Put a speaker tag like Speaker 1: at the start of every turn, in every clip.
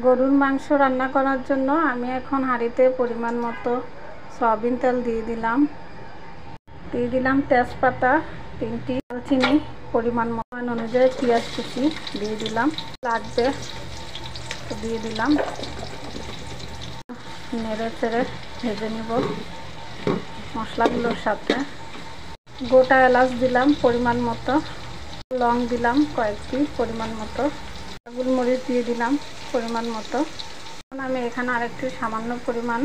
Speaker 1: গরুর মাংস রান্না করার জন্য আমি এখন হাঁড়িতে পরিমাণ মতো সয়াবিন তেল দিয়ে দিলাম তেজপাতা 3টি, দারচিনি পরিমাণ অনুযায়ী, পেঁয়াজ কুচি দিয়ে দিলাম, লাগবে দিয়ে দিলাম, নেড়ে চেড়ে ভেজে নেব মশলাগুলোর সাথে। গোটা এলাচ দিলাম পরিমাণ মতো, লং দিলাম কয়েকটি পরিমাণ মতো, গোলমরিচ দিয়ে দিলাম পরিমাণ মতো। আমি এখানে আরেকটু সামান্য পরিমাণ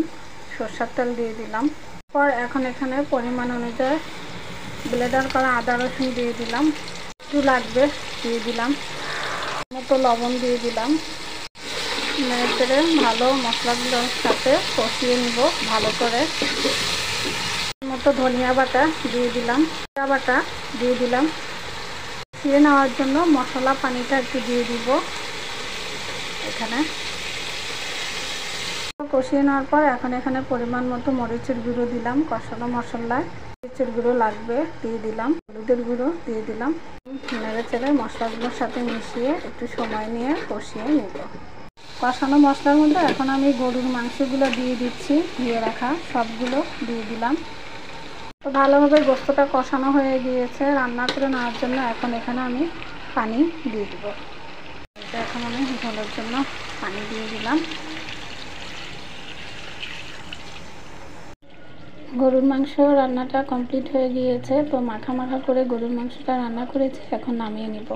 Speaker 1: সরষের তেল দিয়ে দিলাম। পর এখন এখানে পরিমাণ অনুযায়ী ব্লেন্ডার করা আদা রসুন দিয়ে দিলাম, একটু লাগবে দিয়ে দিলাম, মতো লবণ দিয়ে দিলাম, নেড়ে ভালো মশলাগুলোর সাথে কষিয়ে নিব ভালো করে। মতো ধনিয়া বাটা দিয়ে দিলাম, জিরা বাটা দিয়ে দিলাম। কষিয়ে নেওয়ার জন্য মশলা পানিটা একটু দিয়ে দিব এখানে। কষিয়ে নেওয়ার পর এখন এখানে পরিমাণ মতো মরিচের গুঁড়ো দিলাম, কষানো মশলায় মরিচের গুঁড়ো লাগবে দিয়ে দিলাম, হলুদের গুঁড়ো দিয়ে দিলাম। নেড়ে চেড়ে মশলাগুলোর সাথে মিশিয়ে একটু সময় নিয়ে কষিয়ে নিব। কষানো মশলার মধ্যে এখন আমি গরুর মাংসগুলো দিয়ে দিচ্ছি, ধুয়ে রাখা সবগুলো দিয়ে দিলাম। তো ভালোভাবে গোস্তটা কষানো হয়ে গিয়েছে। রান্না করে নেওয়ার জন্য এখন এখানে আমি পানি দিয়ে দিব। এখন আমি ঝোলের জন্য পানি দিয়ে দিলাম। গরুর মাংস রান্নাটা কমপ্লিট হয়ে গিয়েছে। তো মাখা মাখা করে গরুর মাংসটা রান্না করেছি, এখন নামিয়ে নিব।